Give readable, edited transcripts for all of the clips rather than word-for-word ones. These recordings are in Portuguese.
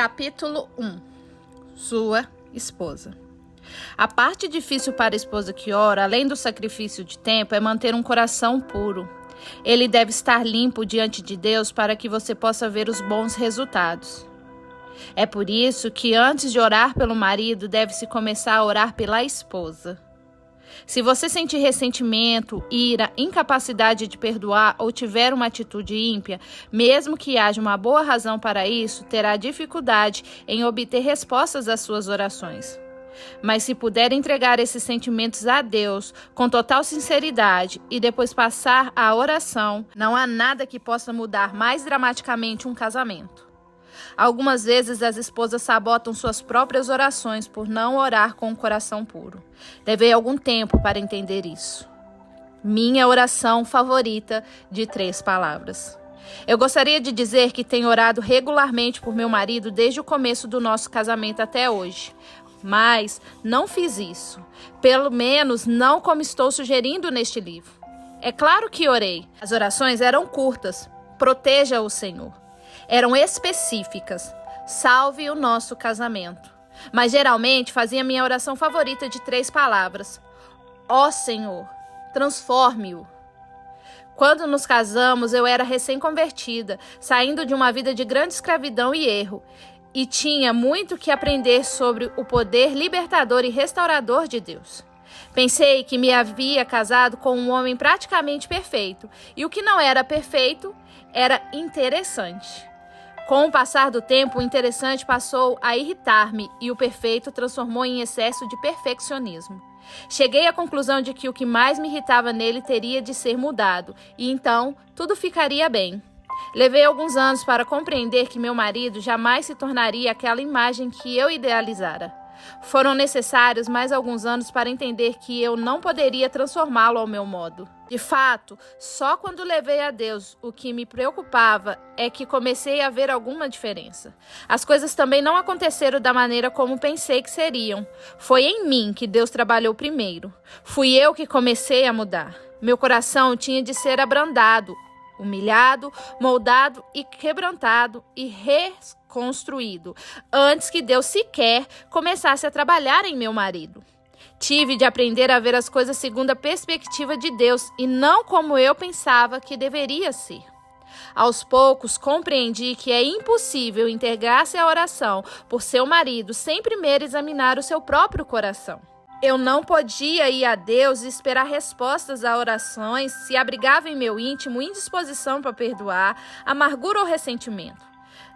Capítulo 1. Sua esposa. A parte difícil para a esposa que ora, além do sacrifício de tempo, é manter um coração puro. Ele deve estar limpo diante de Deus para que você possa ver os bons resultados. É por isso que antes de orar pelo marido, deve-se começar a orar pela esposa. Se você sentir ressentimento, ira, incapacidade de perdoar ou tiver uma atitude ímpia, mesmo que haja uma boa razão para isso, terá dificuldade em obter respostas às suas orações. Mas se puder entregar esses sentimentos a Deus com total sinceridade e depois passar à oração, não há nada que possa mudar mais dramaticamente um casamento. Algumas vezes as esposas sabotam suas próprias orações por não orar com o coração puro. Levei algum tempo para entender isso. Minha oração favorita de 3 palavras. Eu gostaria de dizer que tenho orado regularmente por meu marido desde o começo do nosso casamento até hoje. Mas não fiz isso. Pelo menos não como estou sugerindo neste livro. É claro que orei. As orações eram curtas. Proteja o Senhor. Eram específicas. Salve o nosso casamento. Mas geralmente fazia minha oração favorita de 3 palavras. Ó Senhor, transforme-o. Quando nos casamos, eu era recém-convertida, saindo de uma vida de grande escravidão e erro. E tinha muito que aprender sobre o poder libertador e restaurador de Deus. Pensei que me havia casado com um homem praticamente perfeito. E o que não era perfeito era interessante. Com o passar do tempo, o interessante passou a irritar-me e o perfeito transformou em excesso de perfeccionismo. Cheguei à conclusão de que o que mais me irritava nele teria de ser mudado, e então tudo ficaria bem. Levei alguns anos para compreender que meu marido jamais se tornaria aquela imagem que eu idealizara. Foram necessários mais alguns anos para entender que eu não poderia transformá-lo ao meu modo. De fato, só quando levei a Deus o que me preocupava é que comecei a ver alguma diferença. As coisas também não aconteceram da maneira como pensei que seriam. Foi em mim que Deus trabalhou primeiro. Fui eu que comecei a mudar. Meu coração tinha de ser abrandado, humilhado, moldado e quebrantado e reconstruído, antes que Deus sequer começasse a trabalhar em meu marido. Tive de aprender a ver as coisas segundo a perspectiva de Deus e não como eu pensava que deveria ser. Aos poucos, compreendi que é impossível entregar-se à oração por seu marido sem primeiro examinar o seu próprio coração. Eu não podia ir a Deus e esperar respostas a orações se abrigava em meu íntimo indisposição para perdoar, amargura ou ressentimento.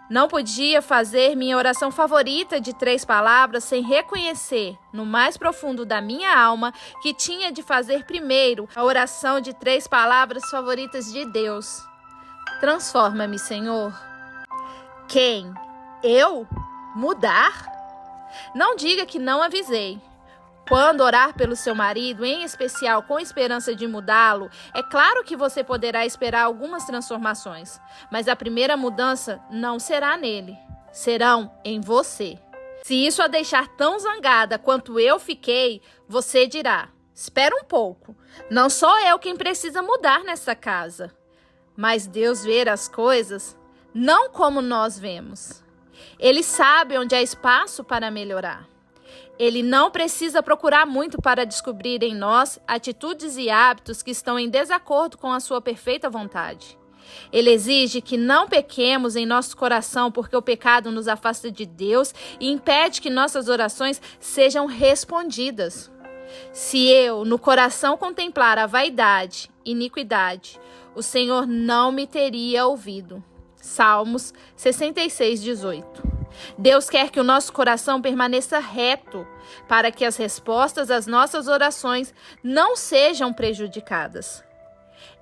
Não podia fazer minha oração favorita de 3 palavras sem reconhecer, no mais profundo da minha alma, que tinha de fazer primeiro a oração de 3 palavras favoritas de Deus. Transforma-me, Senhor. Quem? Eu? Mudar? Não diga que não avisei. Quando orar pelo seu marido, em especial com esperança de mudá-lo, é claro que você poderá esperar algumas transformações, mas a primeira mudança não será nele, serão em você. Se isso a deixar tão zangada quanto eu fiquei, você dirá, espera um pouco, não sou eu quem precisa mudar nessa casa, mas Deus vê as coisas não como nós vemos. Ele sabe onde há espaço para melhorar. Ele não precisa procurar muito para descobrir em nós atitudes e hábitos que estão em desacordo com a sua perfeita vontade. Ele exige que não pequemos em nosso coração porque o pecado nos afasta de Deus e impede que nossas orações sejam respondidas. Se eu, no coração, contemplar a vaidade, iniquidade, o Senhor não me teria ouvido. Salmos 66:18. Deus quer que o nosso coração permaneça reto para que as respostas às nossas orações não sejam prejudicadas.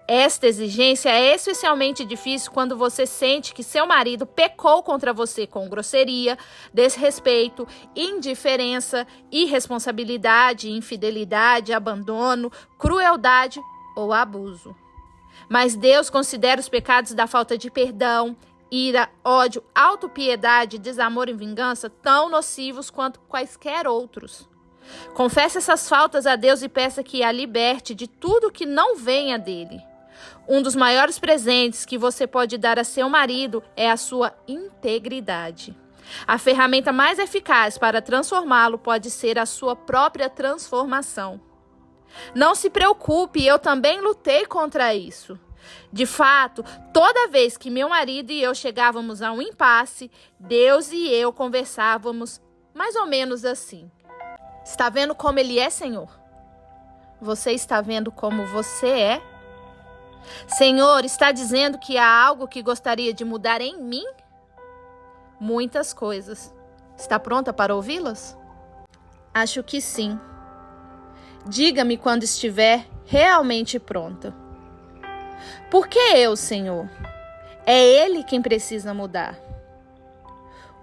Esta exigência é especialmente difícil quando você sente que seu marido pecou contra você com grosseria, desrespeito, indiferença, irresponsabilidade, infidelidade, abandono, crueldade ou abuso. Mas Deus considera os pecados da falta de perdão, ira, ódio, autopiedade, desamor e vingança tão nocivos quanto quaisquer outros. Confesse essas faltas a Deus e peça que a liberte de tudo que não venha dele. Um dos maiores presentes que você pode dar a seu marido é a sua integridade. A ferramenta mais eficaz para transformá-lo pode ser a sua própria transformação. Não se preocupe, eu também lutei contra isso. De fato, toda vez que meu marido e eu chegávamos a um impasse, Deus e eu conversávamos mais ou menos assim. Está vendo como Ele é, Senhor? Você está vendo como você é? Senhor, está dizendo que há algo que gostaria de mudar em mim? Muitas coisas. Está pronta para ouvi-las? Acho que sim. Diga-me quando estiver realmente pronta. Por que eu, Senhor? É Ele quem precisa mudar.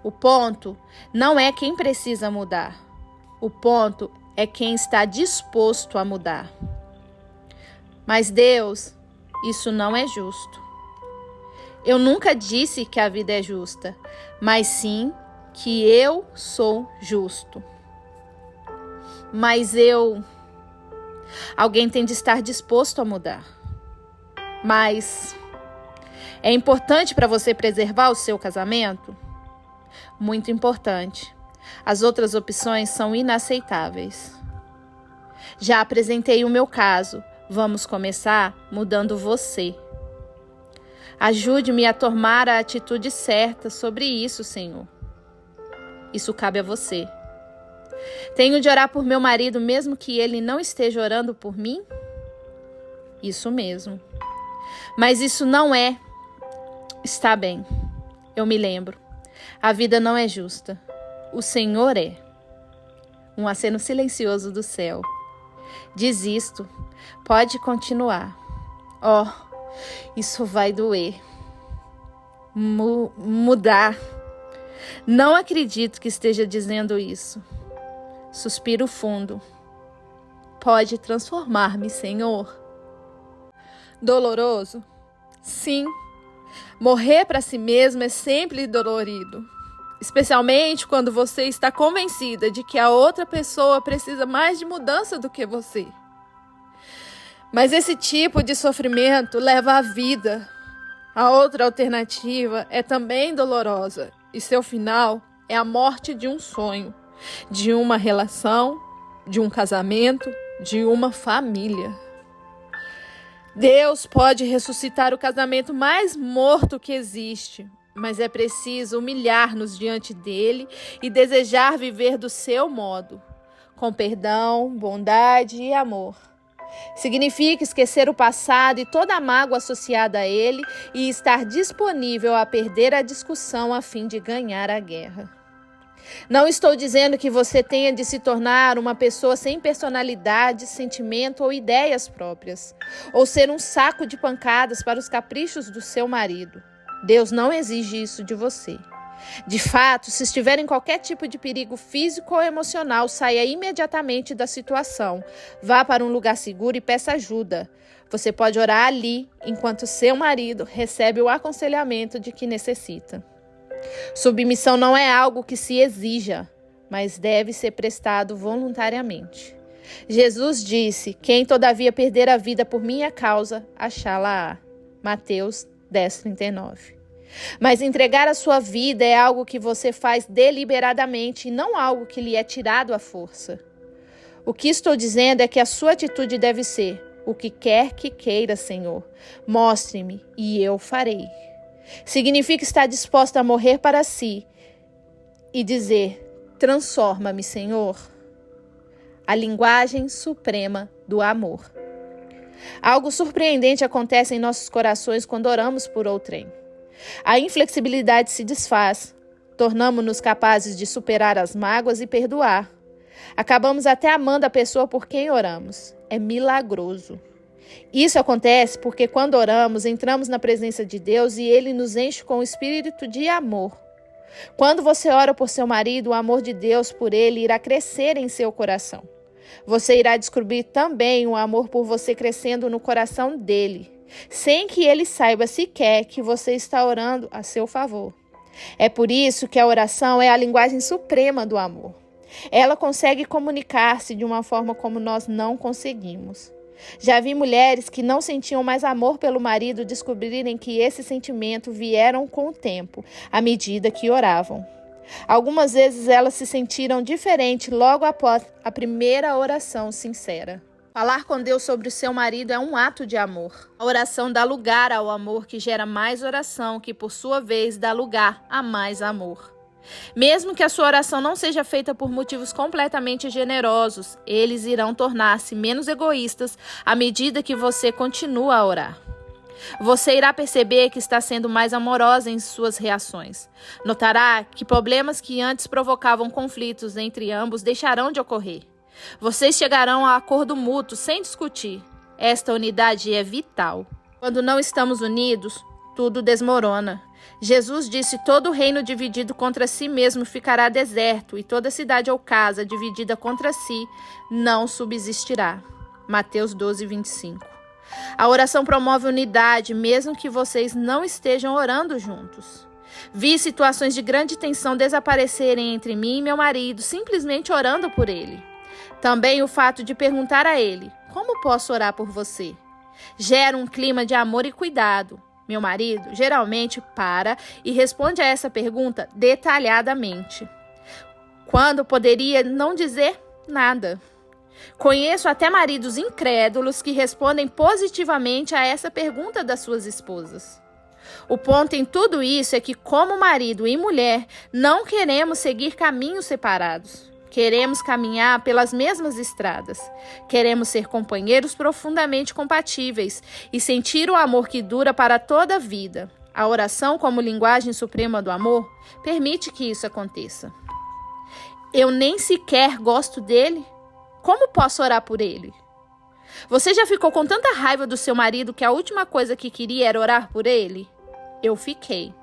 O ponto não é quem precisa mudar. O ponto é quem está disposto a mudar. Mas Deus, isso não é justo. Eu nunca disse que a vida é justa, mas sim que eu sou justo. Mas alguém tem de estar disposto a mudar. Mas é importante para você preservar o seu casamento? Muito importante. As outras opções são inaceitáveis. Já apresentei o meu caso. Vamos começar mudando você. Ajude-me a tomar a atitude certa sobre isso, Senhor. Isso cabe a você. Tenho de orar por meu marido mesmo que ele não esteja orando por mim? Isso mesmo. Mas isso não é. Está bem. Eu me lembro. A vida não é justa. O Senhor é. Um aceno silencioso do céu. Desisto. Pode continuar. Isso vai doer. Mudar. Não acredito que esteja dizendo isso. Suspiro fundo. Pode transformar-me, Senhor. Doloroso? Sim. Morrer para si mesmo é sempre dolorido. Especialmente quando você está convencida de que a outra pessoa precisa mais de mudança do que você. Mas esse tipo de sofrimento leva à vida. A outra alternativa é também dolorosa e seu final é a morte de um sonho, de uma relação, de um casamento, de uma família. Deus pode ressuscitar o casamento mais morto que existe, mas é preciso humilhar-nos diante dele e desejar viver do seu modo, com perdão, bondade e amor. Significa esquecer o passado e toda a mágoa associada a ele e estar disponível a perder a discussão a fim de ganhar a guerra. Não estou dizendo que você tenha de se tornar uma pessoa sem personalidade, sentimento ou ideias próprias, ou ser um saco de pancadas para os caprichos do seu marido. Deus não exige isso de você. De fato, se estiver em qualquer tipo de perigo físico ou emocional, saia imediatamente da situação. Vá para um lugar seguro e peça ajuda. Você pode orar ali, enquanto seu marido recebe o aconselhamento de que necessita. Submissão não é algo que se exija, mas deve ser prestado voluntariamente. Jesus disse: quem todavia perder a vida por minha causa, achá-la-á. Mateus 10:39. Mas entregar a sua vida é algo que você faz deliberadamente e não algo que lhe é tirado à força. O que estou dizendo é que a sua atitude deve ser: o que quer que queira, Senhor, mostre-me e eu farei. Significa estar disposta a morrer para si e dizer: transforma-me, Senhor. A linguagem suprema do amor. Algo surpreendente acontece em nossos corações quando oramos por outrem. A inflexibilidade se desfaz. Tornamo-nos capazes de superar as mágoas e perdoar. Acabamos até amando a pessoa por quem oramos. É milagroso. Isso acontece porque quando oramos, entramos na presença de Deus e Ele nos enche com o espírito de amor. Quando você ora por seu marido, o amor de Deus por ele irá crescer em seu coração. Você irá descobrir também o amor por você crescendo no coração dele, sem que ele saiba sequer que você está orando a seu favor. É por isso que a oração é a linguagem suprema do amor. Ela consegue comunicar-se de uma forma como nós não conseguimos. Já vi mulheres que não sentiam mais amor pelo marido descobrirem que esse sentimento vieram com o tempo, à medida que oravam. Algumas vezes elas se sentiram diferentes logo após a primeira oração sincera. Falar com Deus sobre o seu marido é um ato de amor. A oração dá lugar ao amor, que gera mais oração, que por sua vez dá lugar a mais amor. Mesmo que a sua oração não seja feita por motivos completamente generosos, eles irão tornar-se menos egoístas à medida que você continua a orar. Você irá perceber que está sendo mais amorosa em suas reações. Notará que problemas que antes provocavam conflitos entre ambos deixarão de ocorrer. Vocês chegarão a acordo mútuo sem discutir. Esta unidade é vital. Quando não estamos unidos, tudo desmorona. Jesus disse: todo reino dividido contra si mesmo ficará deserto, e toda cidade ou casa dividida contra si não subsistirá. Mateus 12, 25. A oração promove unidade, mesmo que vocês não estejam orando juntos. Vi situações de grande tensão desaparecerem entre mim e meu marido, simplesmente orando por ele. Também o fato de perguntar a ele: como posso orar por você? Gera um clima de amor e cuidado. Meu marido geralmente para e responde a essa pergunta detalhadamente, quando poderia não dizer nada. Conheço até maridos incrédulos que respondem positivamente a essa pergunta das suas esposas. O ponto em tudo isso é que, como marido e mulher, não queremos seguir caminhos separados. Queremos caminhar pelas mesmas estradas. Queremos ser companheiros profundamente compatíveis e sentir o amor que dura para toda a vida. A oração, como linguagem suprema do amor, permite que isso aconteça. Eu nem sequer gosto dele. Como posso orar por ele? Você já ficou com tanta raiva do seu marido que a última coisa que queria era orar por ele? Eu fiquei.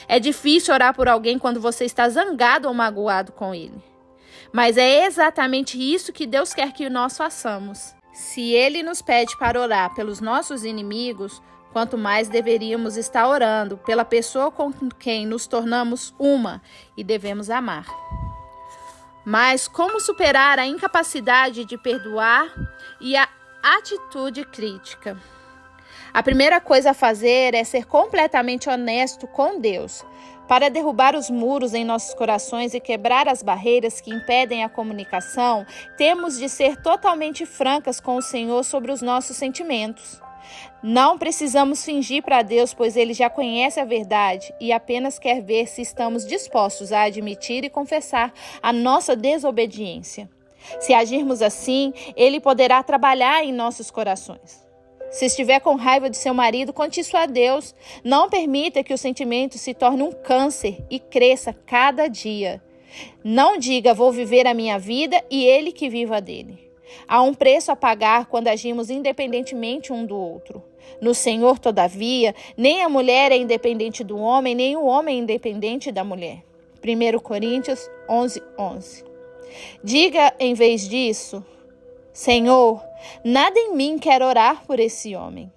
É difícil orar por alguém quando você está zangado ou magoado com ele. Mas é exatamente isso que Deus quer que nós façamos. Se Ele nos pede para orar pelos nossos inimigos, quanto mais deveríamos estar orando pela pessoa com quem nos tornamos uma e devemos amar. Mas como superar a incapacidade de perdoar e a atitude crítica? A primeira coisa a fazer é ser completamente honesto com Deus. Para derrubar os muros em nossos corações e quebrar as barreiras que impedem a comunicação, temos de ser totalmente francas com o Senhor sobre os nossos sentimentos. Não precisamos fingir para Deus, pois Ele já conhece a verdade e apenas quer ver se estamos dispostos a admitir e confessar a nossa desobediência. Se agirmos assim, Ele poderá trabalhar em nossos corações. Se estiver com raiva de seu marido, conte isso a Deus. Não permita que o sentimento se torne um câncer e cresça cada dia. Não diga: vou viver a minha vida e ele que viva a dele. Há um preço a pagar quando agimos independentemente um do outro. No Senhor, todavia, nem a mulher é independente do homem, nem o homem é independente da mulher. 1 Coríntios 11:11. Diga, em vez disso: Senhor, nada em mim quer orar por esse homem.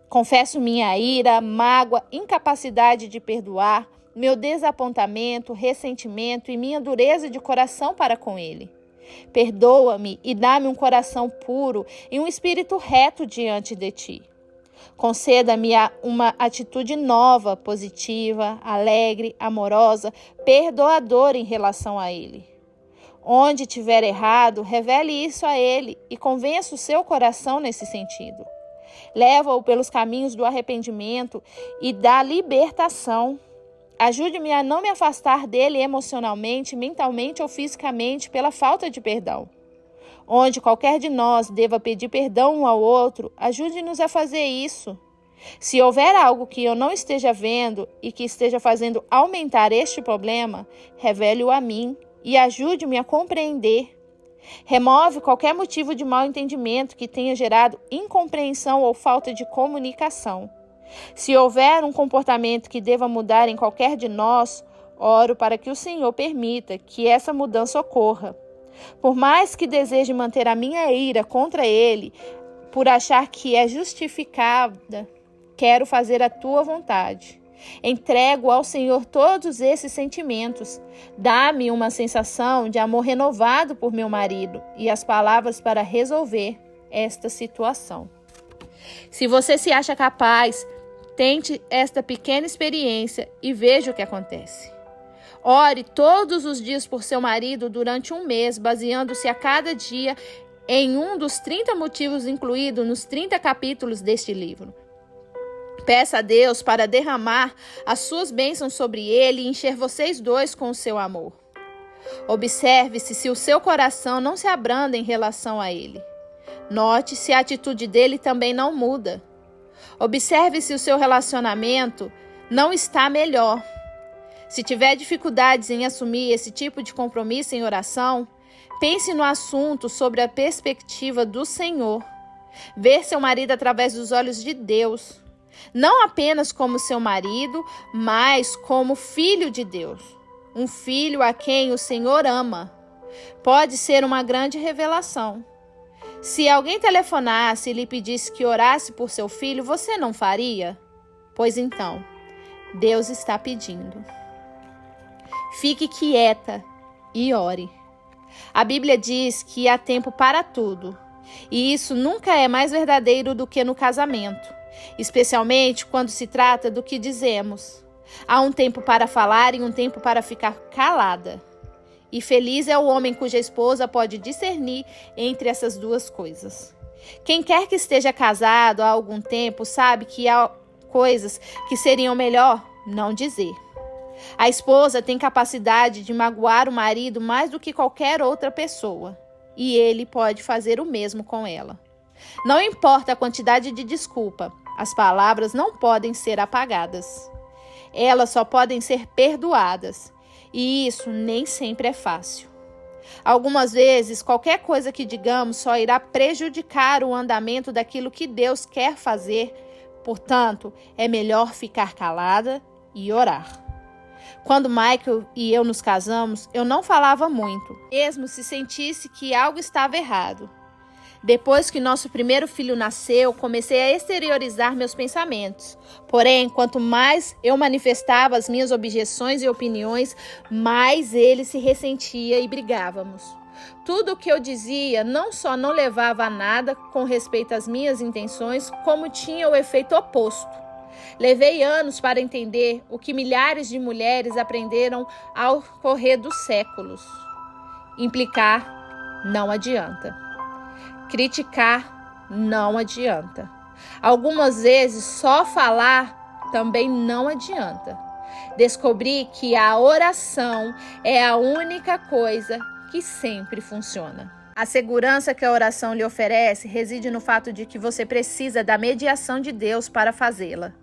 Confesso minha ira, mágoa, incapacidade de perdoar, meu desapontamento, ressentimento e minha dureza de coração para com ele. Perdoa-me e dá-me um coração puro e um espírito reto diante de ti. Conceda-me uma atitude nova, positiva, alegre, amorosa, perdoadora em relação a ele. Onde tiver errado, revele isso a ele e convença o seu coração nesse sentido. Leva-o pelos caminhos do arrependimento e da libertação. Ajude-me a não me afastar dele emocionalmente, mentalmente ou fisicamente pela falta de perdão. Onde qualquer de nós deva pedir perdão um ao outro, ajude-nos a fazer isso. Se houver algo que eu não esteja vendo e que esteja fazendo aumentar este problema, revele-o a mim e ajude-me a compreender. Remove qualquer motivo de mal entendimento que tenha gerado incompreensão ou falta de comunicação. Se houver um comportamento que deva mudar em qualquer de nós, oro para que o Senhor permita que essa mudança ocorra. Por mais que deseje manter a minha ira contra ele, por achar que é justificada, quero fazer a tua vontade. Entrego ao Senhor todos esses sentimentos. Dá-me uma sensação de amor renovado por meu marido e as palavras para resolver esta situação. Se você se acha capaz, tente esta pequena experiência e veja o que acontece. Ore todos os dias por seu marido durante um mês, baseando-se a cada dia em um dos 30 motivos incluídos nos 30 capítulos deste livro. Peça a Deus para derramar as suas bênçãos sobre ele e encher vocês dois com o seu amor. Observe-se se o seu coração não se abranda em relação a ele. Note se a atitude dele também não muda. Observe se o seu relacionamento não está melhor. Se tiver dificuldades em assumir esse tipo de compromisso em oração, pense no assunto sobre a perspectiva do Senhor. Ver seu marido através dos olhos de Deus. Não apenas como seu marido, mas como filho de Deus. Um filho a quem o Senhor ama. Pode ser uma grande revelação. Se alguém telefonasse e lhe pedisse que orasse por seu filho, você não faria? Pois então, Deus está pedindo. Fique quieta e ore. A Bíblia diz que há tempo para tudo, e isso nunca é mais verdadeiro do que no casamento, especialmente quando se trata do que dizemos. Há um tempo para falar e um tempo para ficar calada. E feliz é o homem cuja esposa pode discernir entre essas duas coisas. Quem quer que esteja casado há algum tempo sabe que há coisas que seriam melhor não dizer. A esposa tem capacidade de magoar o marido mais do que qualquer outra pessoa, e ele pode fazer o mesmo com ela. Não importa a quantidade de desculpa, as palavras não podem ser apagadas. Elas só podem ser perdoadas, e isso nem sempre é fácil. Algumas vezes, qualquer coisa que digamos só irá prejudicar o andamento daquilo que Deus quer fazer. Portanto, é melhor ficar calada e orar. Quando Michael e eu nos casamos, eu não falava muito, mesmo se sentisse que algo estava errado. Depois que nosso primeiro filho nasceu, comecei a exteriorizar meus pensamentos. Porém, quanto mais eu manifestava as minhas objeções e opiniões, mais ele se ressentia e brigávamos. Tudo o que eu dizia não só não levava a nada com respeito às minhas intenções, como tinha o efeito oposto. Levei anos para entender o que milhares de mulheres aprenderam ao correr dos séculos. Implicar não adianta. Criticar não adianta. Algumas vezes só falar também não adianta. Descobri que a oração é a única coisa que sempre funciona. A segurança que a oração lhe oferece reside no fato de que você precisa da mediação de Deus para fazê-la.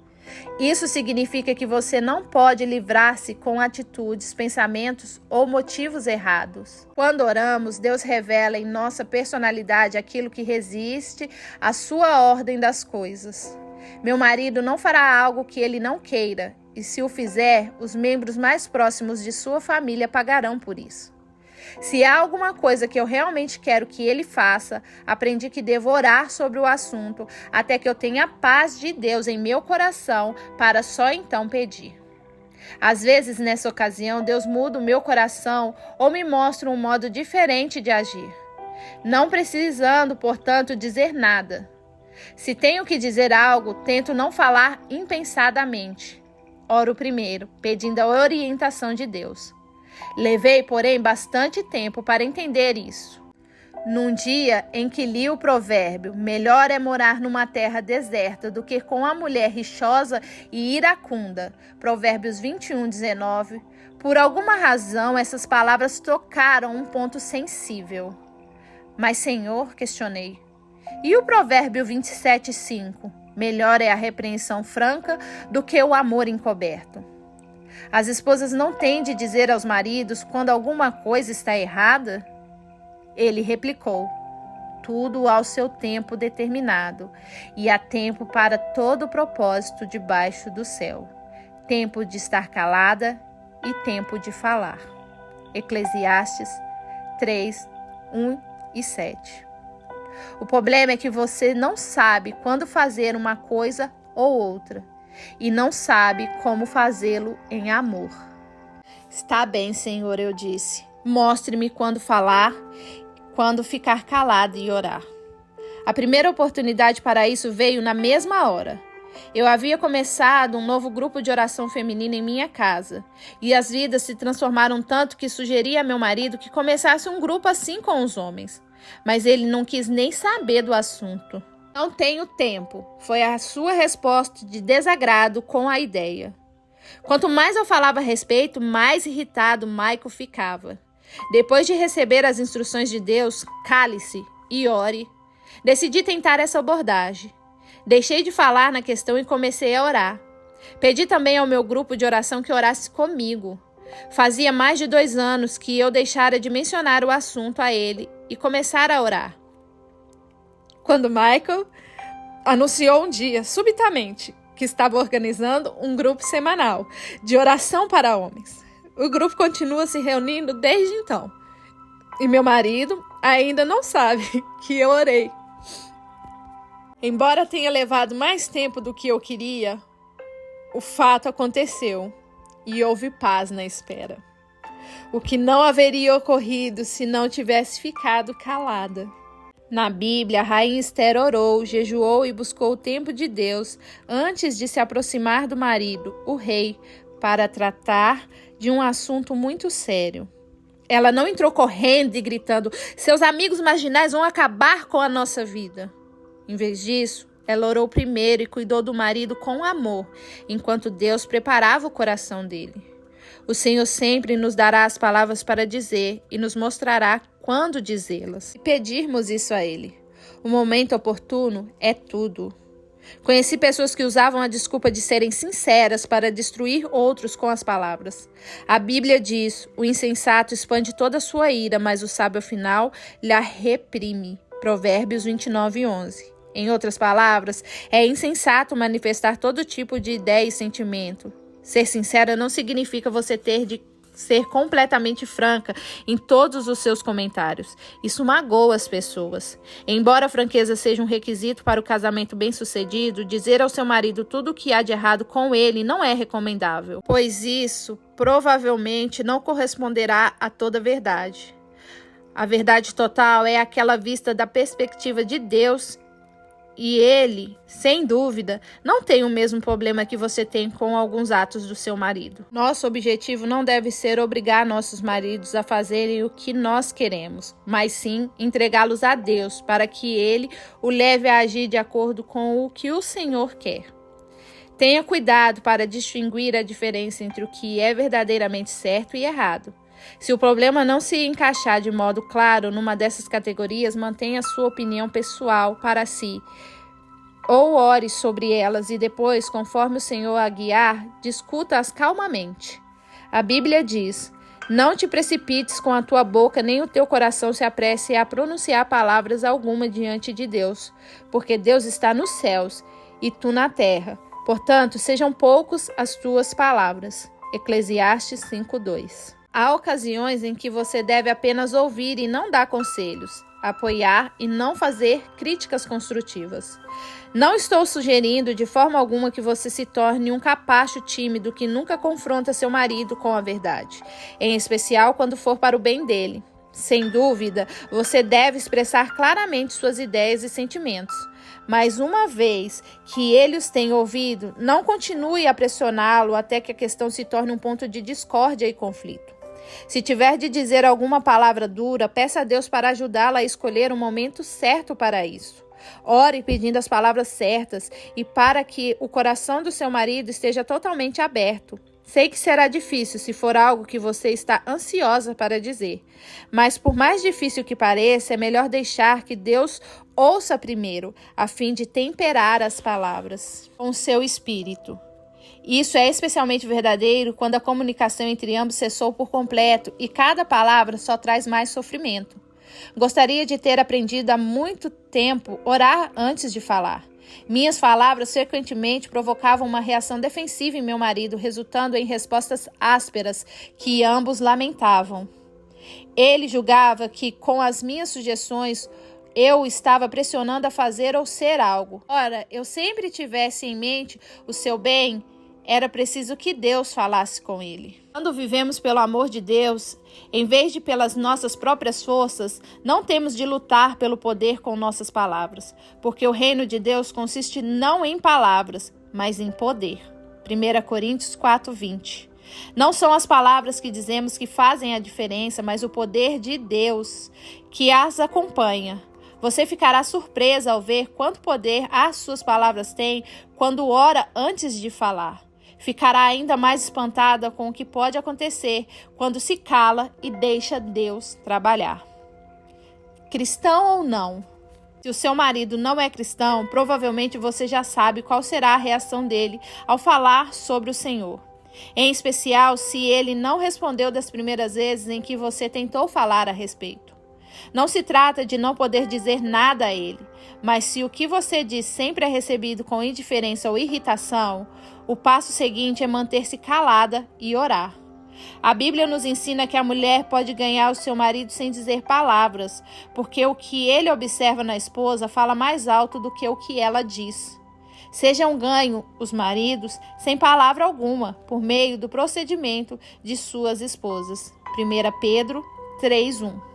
Isso significa que você não pode livrar-se com atitudes, pensamentos ou motivos errados. Quando oramos, Deus revela em nossa personalidade aquilo que resiste à sua ordem das coisas. Meu marido não fará algo que ele não queira, e se o fizer, os membros mais próximos de sua família pagarão por isso. Se há alguma coisa que eu realmente quero que ele faça, aprendi que devo orar sobre o assunto até que eu tenha a paz de Deus em meu coração para só então pedir. Às vezes, nessa ocasião, Deus muda o meu coração ou me mostra um modo diferente de agir. Não precisando, portanto, dizer nada. Se tenho que dizer algo, tento não falar impensadamente. Oro primeiro, pedindo a orientação de Deus. Levei, porém, bastante tempo para entender isso. Num dia em que li o provérbio, melhor é morar numa terra deserta do que com a mulher rixosa e iracunda, Provérbios 21:19, por alguma razão essas palavras tocaram um ponto sensível. Mas, Senhor, questionei, e o provérbio 27:5, melhor é a repreensão franca do que o amor encoberto. As esposas não têm de dizer aos maridos quando alguma coisa está errada? Ele replicou, tudo ao seu tempo determinado, e há tempo para todo propósito debaixo do céu. Tempo de estar calada e tempo de falar. Eclesiastes 3:1-7. O problema é que você não sabe quando fazer uma coisa ou outra. E não sabe como fazê-lo em amor. Está bem, Senhor, eu disse. Mostre-me quando falar, quando ficar calado e orar. A primeira oportunidade para isso veio na mesma hora. Eu havia começado um novo grupo de oração feminina em minha casa, e as vidas se transformaram tanto que sugeri a meu marido que começasse um grupo assim com os homens, mas ele não quis nem saber do assunto. Não tenho tempo, foi a sua resposta de desagrado com a ideia. Quanto mais eu falava a respeito, mais irritado Michael ficava. Depois de receber as instruções de Deus, cale-se e ore, decidi tentar essa abordagem. Deixei de falar na questão e comecei a orar. Pedi também ao meu grupo de oração que orasse comigo. Fazia mais de 2 anos que eu deixara de mencionar o assunto a ele e começara a orar. Quando Michael anunciou um dia, subitamente, que estava organizando um grupo semanal de oração para homens. O grupo continua se reunindo desde então. E meu marido ainda não sabe que eu orei. Embora tenha levado mais tempo do que eu queria, o fato aconteceu e houve paz na espera. O que não haveria ocorrido se não tivesse ficado calada. Na Bíblia, a rainha Esther orou, jejuou e buscou o tempo de Deus antes de se aproximar do marido, o rei, para tratar de um assunto muito sério. Ela não entrou correndo e gritando: seus amigos marginais vão acabar com a nossa vida. Em vez disso, ela orou primeiro e cuidou do marido com amor, enquanto Deus preparava o coração dele. O Senhor sempre nos dará as palavras para dizer e nos mostrará quando dizê-las. E pedirmos isso a Ele. O momento oportuno é tudo. Conheci pessoas que usavam a desculpa de serem sinceras para destruir outros com as palavras. A Bíblia diz: o insensato expande toda a sua ira, mas o sábio afinal lhe reprime. Provérbios 29:11. Em outras palavras, é insensato manifestar todo tipo de ideia e sentimento. Ser sincera não significa você ter de ser completamente franca em todos os seus comentários. Isso magoa as pessoas. Embora a franqueza seja um requisito para o casamento bem-sucedido, dizer ao seu marido tudo o que há de errado com ele não é recomendável, pois isso provavelmente não corresponderá a toda a verdade. A verdade total é aquela vista da perspectiva de Deus. E ele, sem dúvida, não tem o mesmo problema que você tem com alguns atos do seu marido. Nosso objetivo não deve ser obrigar nossos maridos a fazerem o que nós queremos, mas sim entregá-los a Deus para que Ele o leve a agir de acordo com o que o Senhor quer. Tenha cuidado para distinguir a diferença entre o que é verdadeiramente certo e errado. Se o problema não se encaixar de modo claro numa dessas categorias, mantenha sua opinião pessoal para si, ou ore sobre elas e depois, conforme o Senhor a guiar, discuta-as calmamente. A Bíblia diz: não te precipites com a tua boca, nem o teu coração se apresse a pronunciar palavras alguma diante de Deus, porque Deus está nos céus e tu na terra. Portanto, sejam poucos as tuas palavras. Eclesiastes 5:2. Há ocasiões em que você deve apenas ouvir e não dar conselhos, apoiar e não fazer críticas construtivas. Não estou sugerindo de forma alguma que você se torne um capacho tímido que nunca confronta seu marido com a verdade, em especial quando for para o bem dele. Sem dúvida, você deve expressar claramente suas ideias e sentimentos. Mas uma vez que ele os tenha ouvido, não continue a pressioná-lo até que a questão se torne um ponto de discórdia e conflito. Se tiver de dizer alguma palavra dura, peça a Deus para ajudá-la a escolher o momento certo para isso. Ore pedindo as palavras certas e para que o coração do seu marido esteja totalmente aberto. Sei que será difícil se for algo que você está ansiosa para dizer, mas por mais difícil que pareça, é melhor deixar que Deus ouça primeiro, a fim de temperar as palavras com seu espírito. Isso é especialmente verdadeiro quando a comunicação entre ambos cessou por completo e cada palavra só traz mais sofrimento. Gostaria de ter aprendido há muito tempo orar antes de falar. Minhas palavras frequentemente provocavam uma reação defensiva em meu marido, resultando em respostas ásperas que ambos lamentavam. Ele julgava que, com as minhas sugestões, eu o estava pressionando a fazer ou ser algo. Ora, eu sempre tivesse em mente o seu bem, era preciso que Deus falasse com ele. Quando vivemos pelo amor de Deus, em vez de pelas nossas próprias forças, não temos de lutar pelo poder com nossas palavras, porque o reino de Deus consiste não em palavras, mas em poder. 1 Coríntios 4:20. Não são as palavras que dizemos que fazem a diferença, mas o poder de Deus que as acompanha. Você ficará surpresa ao ver quanto poder as suas palavras têm quando ora antes de falar. Ficará ainda mais espantada com o que pode acontecer quando se cala e deixa Deus trabalhar. Cristão ou não? Se o seu marido não é cristão, provavelmente você já sabe qual será a reação dele ao falar sobre o Senhor. Em especial, se ele não respondeu das primeiras vezes em que você tentou falar a respeito. Não se trata de não poder dizer nada a ele, mas se o que você diz sempre é recebido com indiferença ou irritação, o passo seguinte é manter-se calada e orar. A Bíblia nos ensina que a mulher pode ganhar o seu marido sem dizer palavras, porque o que ele observa na esposa fala mais alto do que o que ela diz. Sejam ganho os maridos sem palavra alguma, por meio do procedimento de suas esposas. 1 Pedro 3:1.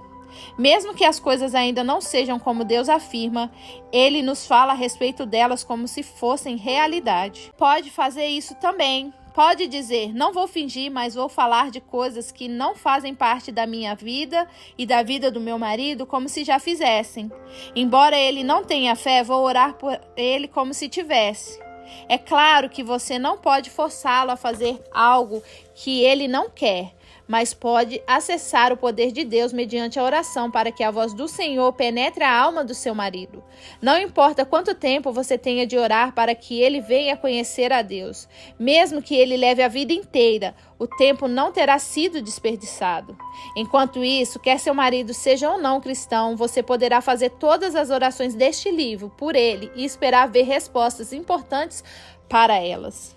Mesmo que as coisas ainda não sejam como Deus afirma, Ele nos fala a respeito delas como se fossem realidade. Pode fazer isso também. Pode dizer, não vou fingir, mas vou falar de coisas que não fazem parte da minha vida e da vida do meu marido como se já fizessem. Embora ele não tenha fé, vou orar por ele como se tivesse. É claro que você não pode forçá-lo a fazer algo que ele não quer, mas pode acessar o poder de Deus mediante a oração para que a voz do Senhor penetre a alma do seu marido. Não importa quanto tempo você tenha de orar para que ele venha conhecer a Deus. Mesmo que ele leve a vida inteira, o tempo não terá sido desperdiçado. Enquanto isso, quer seu marido seja ou não cristão, você poderá fazer todas as orações deste livro por ele e esperar ver respostas importantes para elas.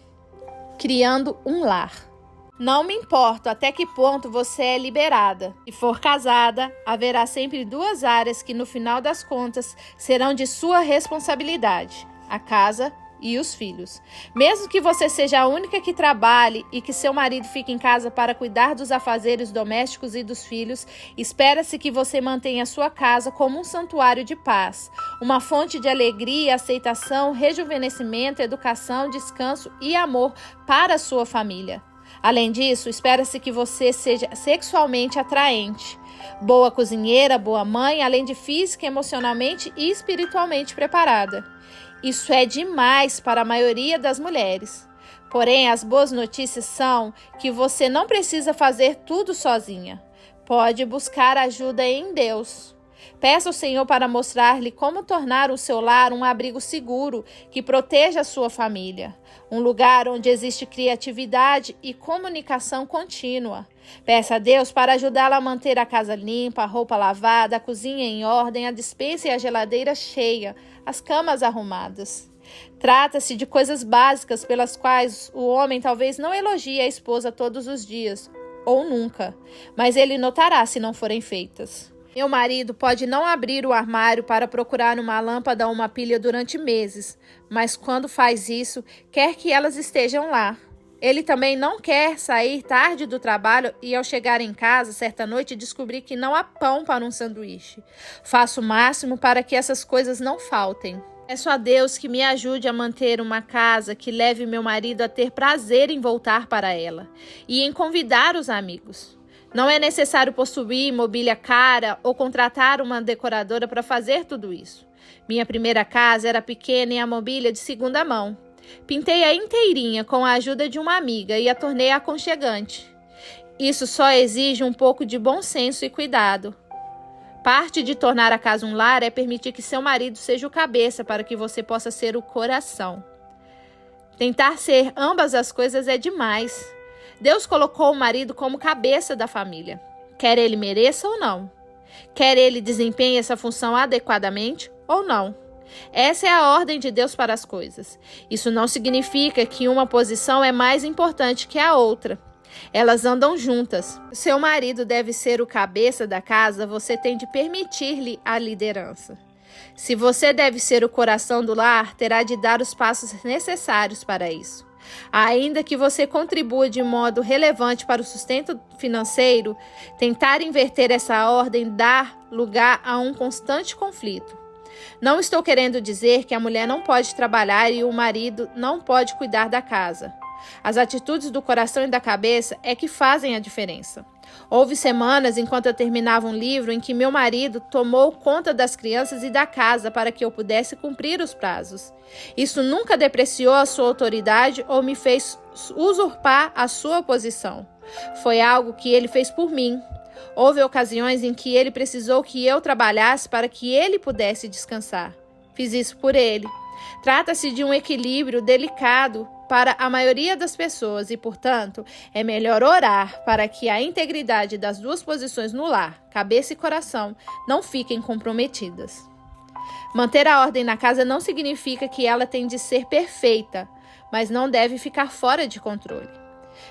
Criando um lar. Não me importo até que ponto você é liberada. Se for casada, haverá sempre duas áreas que, no final das contas, serão de sua responsabilidade: a casa e os filhos. Mesmo que você seja a única que trabalhe e que seu marido fique em casa para cuidar dos afazeres domésticos e dos filhos, espera-se que você mantenha sua casa como um santuário de paz, uma fonte de alegria, aceitação, rejuvenescimento, educação, descanso e amor para a sua família. Além disso, espera-se que você seja sexualmente atraente, boa cozinheira, boa mãe, além de física, emocionalmente e espiritualmente preparada. Isso é demais para a maioria das mulheres. Porém, as boas notícias são que você não precisa fazer tudo sozinha. Pode buscar ajuda em Deus. Peça ao Senhor para mostrar-lhe como tornar o seu lar um abrigo seguro que proteja a sua família. Um lugar onde existe criatividade e comunicação contínua. Peça a Deus para ajudá-la a manter a casa limpa, a roupa lavada, a cozinha em ordem, a despensa e a geladeira cheia, as camas arrumadas. Trata-se de coisas básicas pelas quais o homem talvez não elogie a esposa todos os dias, ou nunca, mas ele notará se não forem feitas. Meu marido pode não abrir o armário para procurar uma lâmpada ou uma pilha durante meses, mas quando faz isso, quer que elas estejam lá. Ele também não quer sair tarde do trabalho e, ao chegar em casa certa noite, descobrir que não há pão para um sanduíche. Faço o máximo para que essas coisas não faltem. Peço a Deus que me ajude a manter uma casa que leve meu marido a ter prazer em voltar para ela e em convidar os amigos. Não é necessário possuir mobília cara ou contratar uma decoradora para fazer tudo isso. Minha primeira casa era pequena e a mobília de segunda mão. Pintei-a inteirinha com a ajuda de uma amiga e a tornei aconchegante. Isso só exige um pouco de bom senso e cuidado. Parte de tornar a casa um lar é permitir que seu marido seja o cabeça para que você possa ser o coração. Tentar ser ambas as coisas é demais. Deus colocou o marido como cabeça da família, quer ele mereça ou não. Quer ele desempenhe essa função adequadamente ou não. Essa é a ordem de Deus para as coisas. Isso não significa que uma posição é mais importante que a outra. Elas andam juntas. Seu marido deve ser o cabeça da casa, você tem de permitir-lhe a liderança. Se você deve ser o coração do lar, terá de dar os passos necessários para isso. Ainda que você contribua de modo relevante para o sustento financeiro, tentar inverter essa ordem dá lugar a um constante conflito. Não estou querendo dizer que a mulher não pode trabalhar e o marido não pode cuidar da casa. As atitudes do coração e da cabeça é que fazem a diferença. Houve semanas, enquanto eu terminava um livro, em que meu marido tomou conta das crianças e da casa para que eu pudesse cumprir os prazos. Isso nunca depreciou a sua autoridade ou me fez usurpar a sua posição. Foi algo que ele fez por mim. Houve ocasiões em que ele precisou que eu trabalhasse para que ele pudesse descansar. Fiz isso por ele. Trata-se de um equilíbrio delicado para a maioria das pessoas e, portanto, é melhor orar para que a integridade das duas posições no lar, cabeça e coração, não fiquem comprometidas. Manter a ordem na casa não significa que ela tem de ser perfeita, mas não deve ficar fora de controle.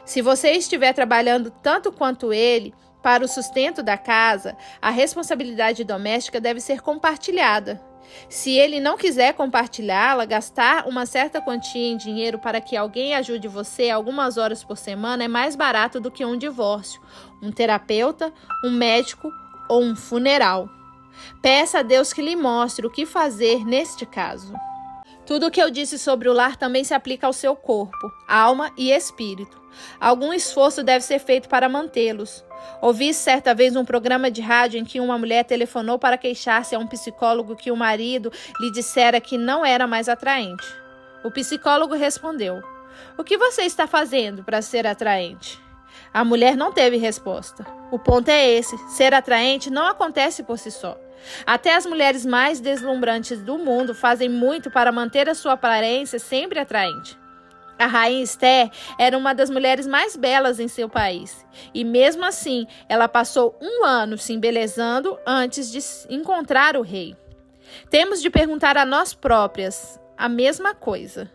Se você estiver trabalhando tanto quanto ele para o sustento da casa, a responsabilidade doméstica deve ser compartilhada. Se ele não quiser compartilhá-la, gastar uma certa quantia em dinheiro para que alguém ajude você algumas horas por semana é mais barato do que um divórcio, um terapeuta, um médico ou um funeral. Peça a Deus que lhe mostre o que fazer neste caso. Tudo o que eu disse sobre o lar também se aplica ao seu corpo, alma e espírito. Algum esforço deve ser feito para mantê-los. Ouvi certa vez um programa de rádio em que uma mulher telefonou para queixar-se a um psicólogo que o marido lhe dissera que não era mais atraente. O psicólogo respondeu: "O que você está fazendo para ser atraente?" A mulher não teve resposta. O ponto é esse: ser atraente não acontece por si só. Até as mulheres mais deslumbrantes do mundo fazem muito para manter a sua aparência sempre atraente. A rainha Esther era uma das mulheres mais belas em seu país. E mesmo assim, ela passou 1 ano se embelezando antes de encontrar o rei. Temos de perguntar a nós próprias a mesma coisa.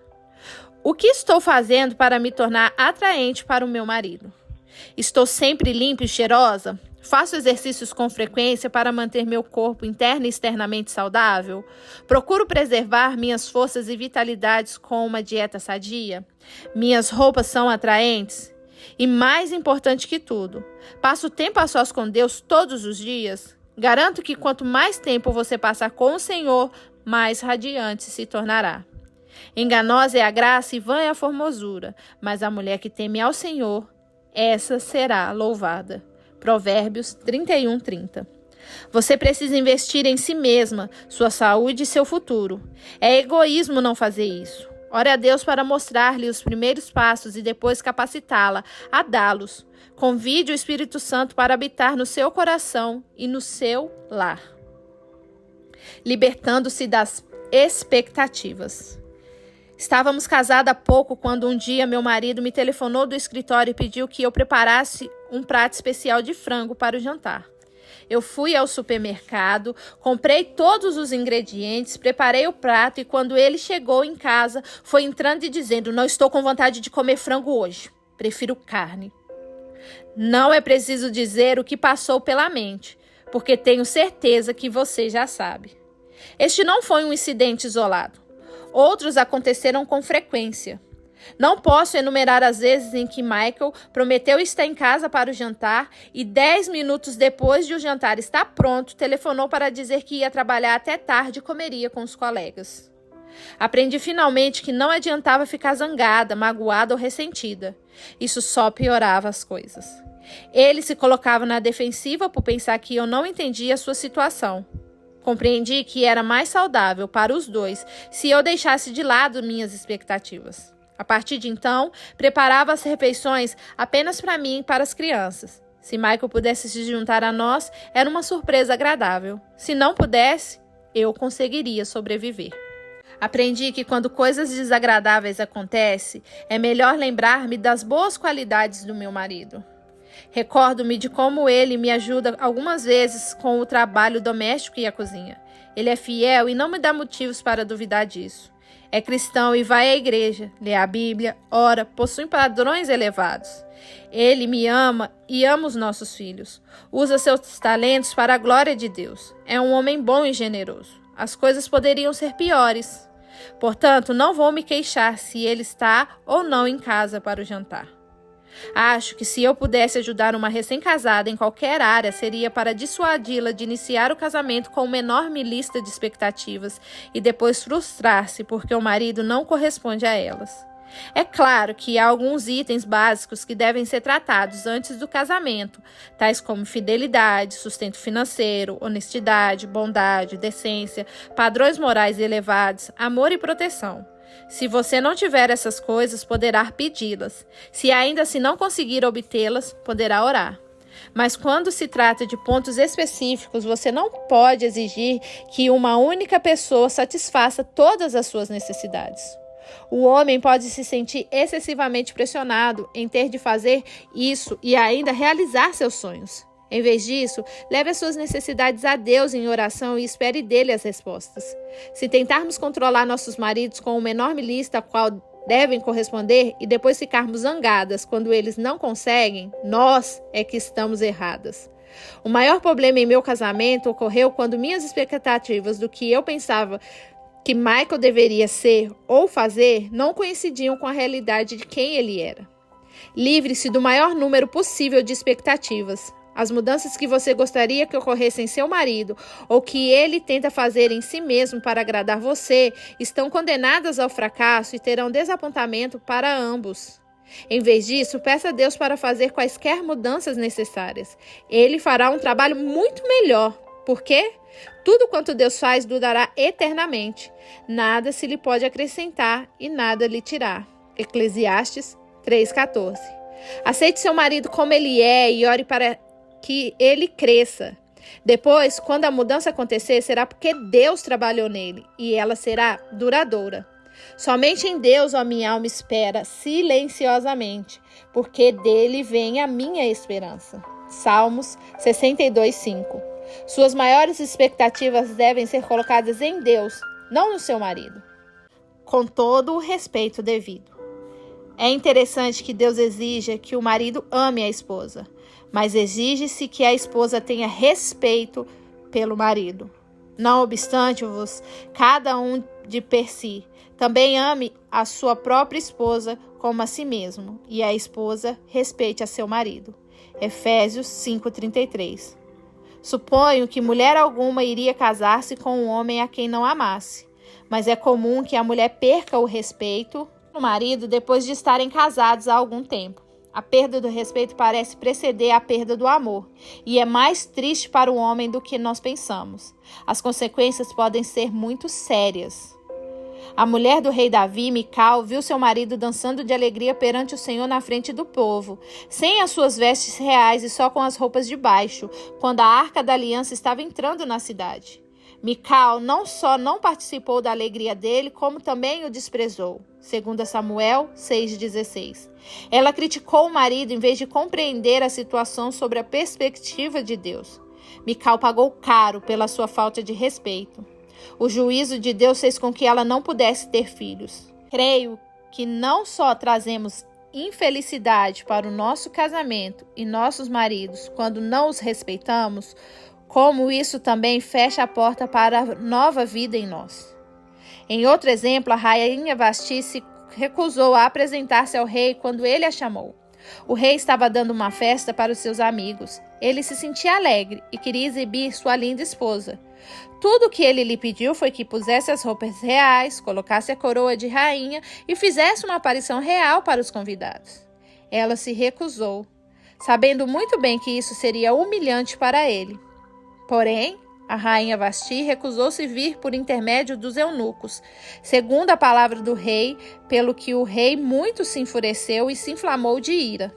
O que estou fazendo para me tornar atraente para o meu marido? Estou sempre limpa e cheirosa? Faço exercícios com frequência para manter meu corpo interno e externamente saudável? Procuro preservar minhas forças e vitalidades com uma dieta sadia? Minhas roupas são atraentes? E mais importante que tudo, passo tempo a sós com Deus todos os dias? Garanto que quanto mais tempo você passar com o Senhor, mais radiante se tornará. Enganosa é a graça e vã é a formosura, mas a mulher que teme ao Senhor, essa será louvada. Provérbios 31:30. Você precisa investir em si mesma, sua saúde e seu futuro. É egoísmo não fazer isso. Ore a Deus para mostrar-lhe os primeiros passos e depois capacitá-la a dá-los. Convide o Espírito Santo para habitar no seu coração e no seu lar. Libertando-se das expectativas. Estávamos casados há pouco quando um dia meu marido me telefonou do escritório e pediu que eu preparasse um prato especial de frango para o jantar. Eu fui ao supermercado, comprei todos os ingredientes, preparei o prato e quando ele chegou em casa, foi entrando e dizendo: "Não estou com vontade de comer frango hoje, prefiro carne." Não é preciso dizer o que passou pela mente, porque tenho certeza que você já sabe. Este não foi um incidente isolado. Outros aconteceram com frequência. Não posso enumerar as vezes em que Michael prometeu estar em casa para o jantar e 10 minutos depois de o jantar estar pronto, telefonou para dizer que ia trabalhar até tarde e comeria com os colegas. Aprendi finalmente que não adiantava ficar zangada, magoada ou ressentida. Isso só piorava as coisas. Ele se colocava na defensiva por pensar que eu não entendia a sua situação. Compreendi que era mais saudável para os dois se eu deixasse de lado minhas expectativas. A partir de então, preparava as refeições apenas para mim e para as crianças. Se Michael pudesse se juntar a nós, era uma surpresa agradável. Se não pudesse, eu conseguiria sobreviver. Aprendi que quando coisas desagradáveis acontecem, é melhor lembrar-me das boas qualidades do meu marido. Recordo-me de como ele me ajuda algumas vezes com o trabalho doméstico e a cozinha. Ele é fiel e não me dá motivos para duvidar disso. É cristão e vai à igreja, lê a Bíblia, ora, possui padrões elevados. Ele me ama e ama os nossos filhos. Usa seus talentos para a glória de Deus. É um homem bom e generoso. As coisas poderiam ser piores. Portanto, não vou me queixar se ele está ou não em casa para o jantar. Acho que se eu pudesse ajudar uma recém-casada em qualquer área, seria para dissuadi-la de iniciar o casamento com uma enorme lista de expectativas e depois frustrar-se porque o marido não corresponde a elas. É claro que há alguns itens básicos que devem ser tratados antes do casamento, tais como fidelidade, sustento financeiro, honestidade, bondade, decência, padrões morais elevados, amor e proteção. Se você não tiver essas coisas, poderá pedi-las. Se ainda assim não conseguir obtê-las, poderá orar. Mas quando se trata de pontos específicos, você não pode exigir que uma única pessoa satisfaça todas as suas necessidades. O homem pode se sentir excessivamente pressionado em ter de fazer isso e ainda realizar seus sonhos. Em vez disso, leve as suas necessidades a Deus em oração e espere dele as respostas. Se tentarmos controlar nossos maridos com uma enorme lista a qual devem corresponder e depois ficarmos zangadas quando eles não conseguem, nós é que estamos erradas. O maior problema em meu casamento ocorreu quando minhas expectativas do que eu pensava que Michael deveria ser ou fazer não coincidiam com a realidade de quem ele era. Livre-se do maior número possível de expectativas. As mudanças que você gostaria que ocorressem em seu marido ou que ele tenta fazer em si mesmo para agradar você estão condenadas ao fracasso e terão desapontamento para ambos. Em vez disso, peça a Deus para fazer quaisquer mudanças necessárias. Ele fará um trabalho muito melhor. Por quê? Tudo quanto Deus faz durará eternamente. Nada se lhe pode acrescentar e nada lhe tirar. Eclesiastes 3,14. Aceite seu marido como ele é e ore para que ele cresça. Depois, quando a mudança acontecer, será porque Deus trabalhou nele e ela será duradoura. Somente em Deus a minha alma espera silenciosamente, porque dele vem a minha esperança. Salmos 62:5. Suas maiores expectativas devem ser colocadas em Deus, não no seu marido, com todo o respeito devido. É interessante que Deus exija que o marido ame a esposa, mas exige-se que a esposa tenha respeito pelo marido. Não obstante-vos, cada um de per si, também ame a sua própria esposa como a si mesmo, e a esposa respeite a seu marido. Efésios 5:33. Suponho que mulher alguma iria casar-se com um homem a quem não amasse, mas é comum que a mulher perca o respeito do marido depois de estarem casados há algum tempo. A perda do respeito parece preceder a perda do amor, e é mais triste para o homem do que nós pensamos. As consequências podem ser muito sérias. A mulher do rei Davi, Mical, viu seu marido dançando de alegria perante o Senhor na frente do povo, sem as suas vestes reais e só com as roupas de baixo, quando a arca da aliança estava entrando na cidade. Mical não só não participou da alegria dele, como também o desprezou. 2 Samuel 6,16. Ela criticou o marido em vez de compreender a situação sobre a perspectiva de Deus. Mical pagou caro pela sua falta de respeito. O juízo de Deus fez com que ela não pudesse ter filhos. Creio que não só trazemos infelicidade para o nosso casamento e nossos maridos quando não os respeitamos, como isso também fecha a porta para a nova vida em nós. Em outro exemplo, a rainha Vasti se recusou a apresentar-se ao rei quando ele a chamou. O rei estava dando uma festa para os seus amigos. Ele se sentia alegre e queria exibir sua linda esposa. Tudo o que ele lhe pediu foi que pusesse as roupas reais, colocasse a coroa de rainha e fizesse uma aparição real para os convidados. Ela se recusou, sabendo muito bem que isso seria humilhante para ele. Porém, a rainha Vasti recusou-se vir por intermédio dos eunucos, segundo a palavra do rei, pelo que o rei muito se enfureceu e se inflamou de ira.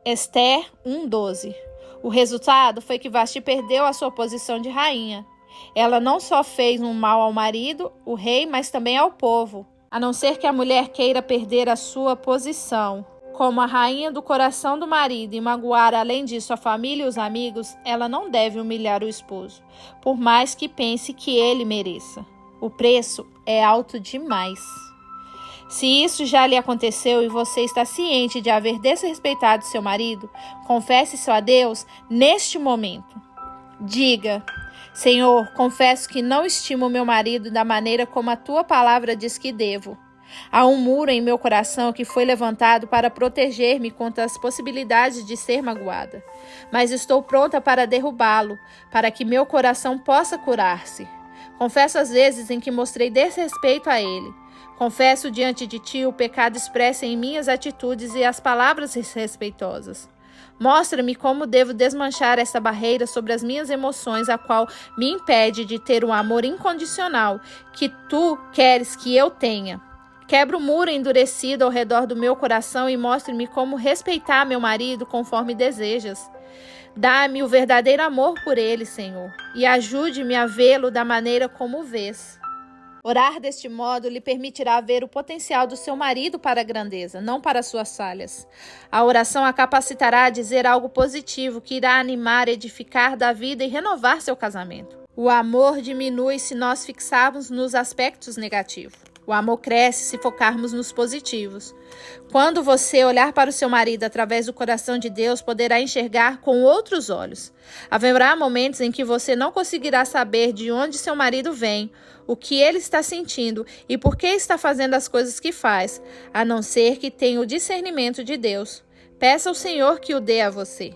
Ester 1:12. O resultado foi que Vasti perdeu a sua posição de rainha. Ela não só fez um mal ao marido, o rei, mas também ao povo. A não ser que a mulher queira perder a sua posição como a rainha do coração do marido e magoar além disso a família e os amigos, ela não deve humilhar o esposo, por mais que pense que ele mereça. O preço é alto demais. Se isso já lhe aconteceu e você está ciente de haver desrespeitado seu marido, confesse isso a Deus neste momento. Diga: Senhor, confesso que não estimo meu marido da maneira como a tua palavra diz que devo. Há um muro em meu coração que foi levantado para proteger-me contra as possibilidades de ser magoada. Mas estou pronta para derrubá-lo, para que meu coração possa curar-se. Confesso as vezes em que mostrei desrespeito a ele. Confesso diante de ti o pecado expresso em minhas atitudes e as palavras desrespeitosas. Mostra-me como devo desmanchar essa barreira sobre as minhas emoções, a qual me impede de ter um amor incondicional que tu queres que eu tenha. Quebra o muro endurecido ao redor do meu coração e mostre-me como respeitar meu marido conforme desejas. Dá-me o verdadeiro amor por ele, Senhor, e ajude-me a vê-lo da maneira como o vês. Orar deste modo lhe permitirá ver o potencial do seu marido para a grandeza, não para suas falhas. A oração a capacitará a dizer algo positivo que irá animar, edificar da vida e renovar seu casamento. O amor diminui se nós fixarmos nos aspectos negativos. O amor cresce se focarmos nos positivos. Quando você olhar para o seu marido através do coração de Deus, poderá enxergar com outros olhos. Haverá momentos em que você não conseguirá saber de onde seu marido vem, o que ele está sentindo e por que está fazendo as coisas que faz, a não ser que tenha o discernimento de Deus. Peça ao Senhor que o dê a você.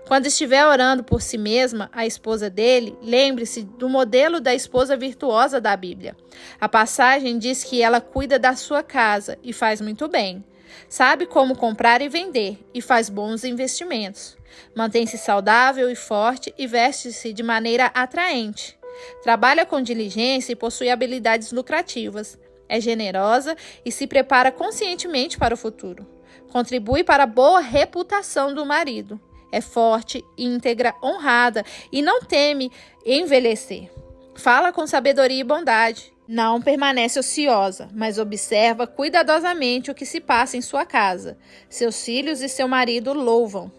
Quando estiver orando por si mesma, a esposa dele, lembre-se do modelo da esposa virtuosa da Bíblia. A passagem diz que ela cuida da sua casa e faz muito bem. Sabe como comprar e vender e faz bons investimentos. Mantém-se saudável e forte e veste-se de maneira atraente. Trabalha com diligência e possui habilidades lucrativas. É generosa e se prepara conscientemente para o futuro. Contribui para a boa reputação do marido. É forte, íntegra, honrada e não teme envelhecer. Fala com sabedoria e bondade. Não permanece ociosa, mas observa cuidadosamente o que se passa em sua casa. Seus filhos e seu marido louvam.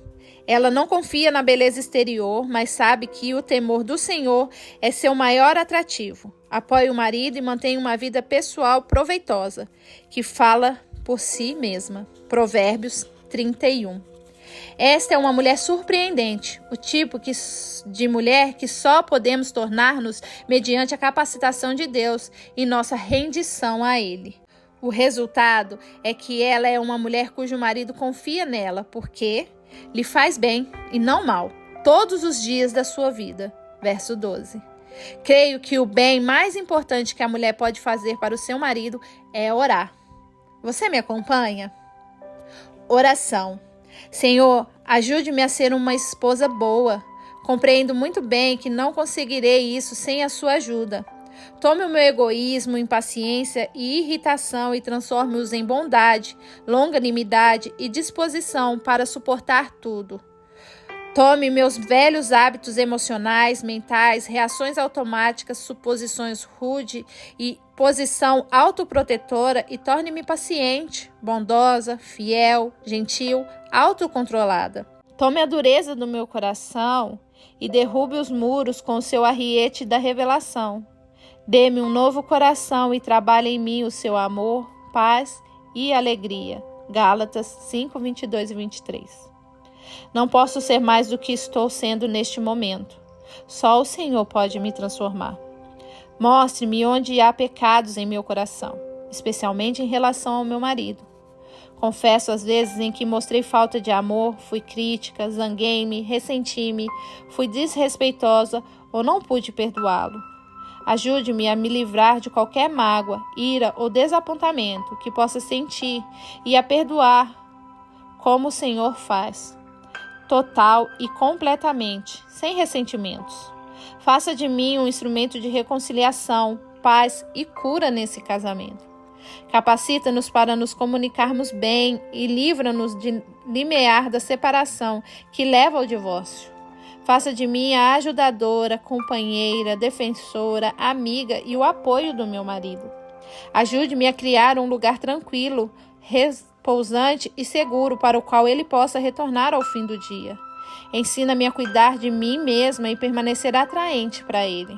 Ela não confia na beleza exterior, mas sabe que o temor do Senhor é seu maior atrativo. Apoia o marido e mantém uma vida pessoal proveitosa, que fala por si mesma. Provérbios 31. Esta é uma mulher surpreendente, o tipo de mulher que só podemos tornar-nos mediante a capacitação de Deus e nossa rendição a Ele. O resultado é que ela é uma mulher cujo marido confia nela, porque lhe faz bem e não mal, todos os dias da sua vida. Verso 12. Creio que o bem mais importante que a mulher pode fazer para o seu marido é orar. Você me acompanha? Oração. Senhor, ajude-me a ser uma esposa boa. Compreendo muito bem que não conseguirei isso sem a sua ajuda. Tome o meu egoísmo, impaciência e irritação e transforme-os em bondade, longanimidade e disposição para suportar tudo. Tome meus velhos hábitos emocionais, mentais, reações automáticas, suposições rude e posição autoprotetora e torne-me paciente, bondosa, fiel, gentil, autocontrolada. Tome a dureza do meu coração e derrube os muros com o seu arriete da revelação. Dê-me um novo coração e trabalhe em mim o seu amor, paz e alegria. Gálatas 5, 22 e 23. Não posso ser mais do que estou sendo neste momento. Só o Senhor pode me transformar. Mostre-me onde há pecados em meu coração, especialmente em relação ao meu marido. Confesso as vezes em que mostrei falta de amor, fui crítica, zanguei-me, ressenti-me, fui desrespeitosa ou não pude perdoá-lo. Ajude-me a me livrar de qualquer mágoa, ira ou desapontamento que possa sentir e a perdoar, como o Senhor faz. Total e completamente, sem ressentimentos. Faça de mim um instrumento de reconciliação, paz e cura nesse casamento. Capacita-nos para nos comunicarmos bem e livra-nos de limiar da separação que leva ao divórcio. Faça de mim a ajudadora, companheira, defensora, amiga e o apoio do meu marido. Ajude-me a criar um lugar tranquilo, repousante e seguro para o qual ele possa retornar ao fim do dia. Ensina-me a cuidar de mim mesma e permanecer atraente para ele.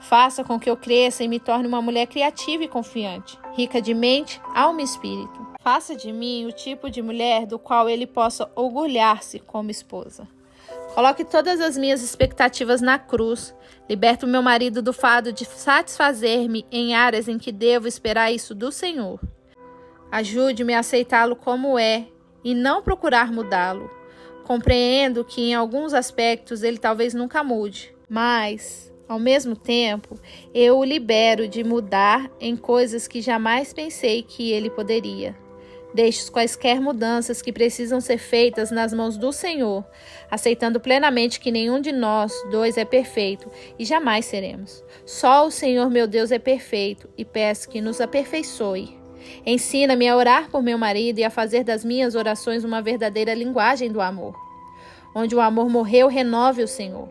Faça com que eu cresça e me torne uma mulher criativa e confiante, rica de mente, alma e espírito. Faça de mim o tipo de mulher do qual ele possa orgulhar-se como esposa. Coloque todas as minhas expectativas na cruz. Liberta o meu marido do fardo de satisfazer-me em áreas em que devo esperar isso do Senhor. Ajude-me a aceitá-lo como é e não procurar mudá-lo. Compreendo que em alguns aspectos ele talvez nunca mude, mas, ao mesmo tempo, eu o libero de mudar em coisas que jamais pensei que ele poderia. Deixe quaisquer mudanças que precisam ser feitas nas mãos do Senhor, aceitando plenamente que nenhum de nós dois é perfeito e jamais seremos. Só o Senhor meu Deus é perfeito e peço que nos aperfeiçoe. Ensina-me a orar por meu marido e a fazer das minhas orações uma verdadeira linguagem do amor. Onde o amor morreu, renove o Senhor.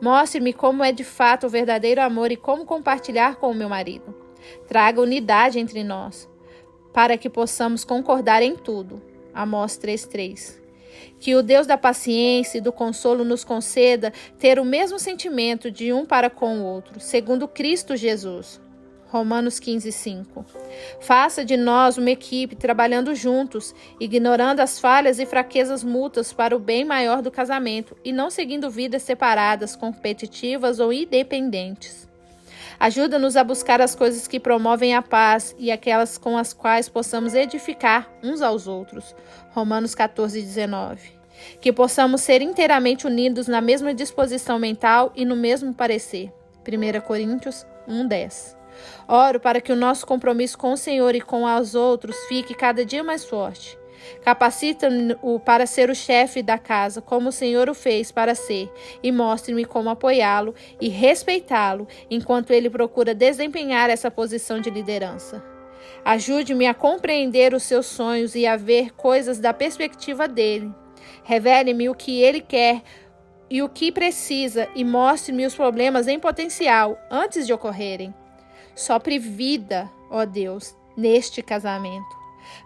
Mostre-me como é de fato o verdadeiro amor e como compartilhar com o meu marido. Traga unidade entre nós, para que possamos concordar em tudo. Amós 3:3. Que o Deus da paciência e do consolo nos conceda ter o mesmo sentimento de um para com o outro, segundo Cristo Jesus. Romanos 15:5. Faça de nós uma equipe trabalhando juntos, ignorando as falhas e fraquezas mútuas para o bem maior do casamento e não seguindo vidas separadas, competitivas ou independentes. Ajuda-nos a buscar as coisas que promovem a paz e aquelas com as quais possamos edificar uns aos outros. Romanos 14:19. Que possamos ser inteiramente unidos na mesma disposição mental e no mesmo parecer. 1 Coríntios 1:10. Oro para que o nosso compromisso com o Senhor e com os outros fique cada dia mais forte. Capacita-o para ser o chefe da casa, como o Senhor o fez para ser, e mostre-me como apoiá-lo e respeitá-lo enquanto ele procura desempenhar essa posição de liderança. Ajude-me a compreender os seus sonhos e a ver coisas da perspectiva dele. Revele-me o que ele quer e o que precisa e mostre-me os problemas em potencial antes de ocorrerem. Sopre vida, ó Deus, neste casamento.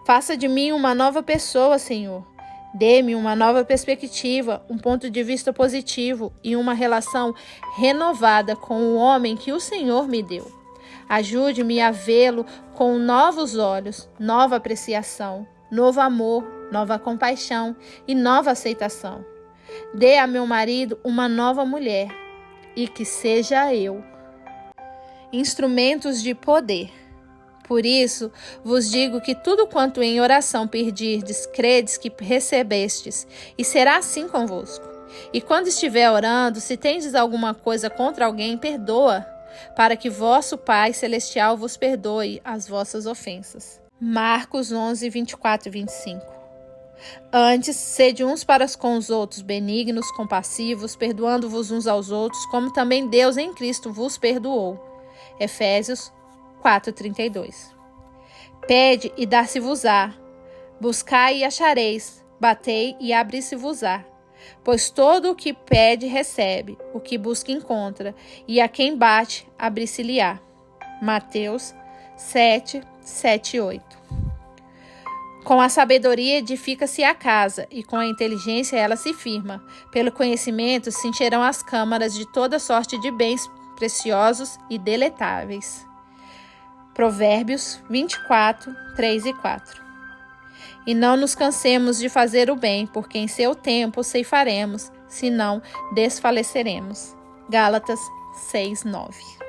Faça de mim uma nova pessoa, Senhor. Dê-me uma nova perspectiva, um ponto de vista positivo e uma relação renovada com o homem que o Senhor me deu. Ajude-me a vê-lo com novos olhos, nova apreciação, novo amor, nova compaixão e nova aceitação. Dê a meu marido uma nova mulher e que seja eu. Instrumentos de poder. Por isso, vos digo que tudo quanto em oração pedirdes, credes que recebestes, e será assim convosco. E quando estiver orando, se tendes alguma coisa contra alguém, perdoa, para que vosso Pai Celestial vos perdoe as vossas ofensas. Marcos 11, 24 e 25. Antes, sede uns para com os outros benignos, compassivos, perdoando-vos uns aos outros, como também Deus em Cristo vos perdoou. Efésios 4:32. Pede e dar-se-vos-á. Buscai e achareis. Batei e abri-se-vos-á. Pois todo o que pede recebe, o que busca encontra, e a quem bate, abri-se-lhe-á. Mateus 7, 8. Com a sabedoria edifica-se a casa, e com a inteligência ela se firma. Pelo conhecimento se encherão as câmaras de toda sorte de bens preciosos e deletáveis. Provérbios 24, 3 e 4. E não nos cansemos de fazer o bem, porque em seu tempo ceifaremos, senão desfaleceremos. Gálatas 6, 9.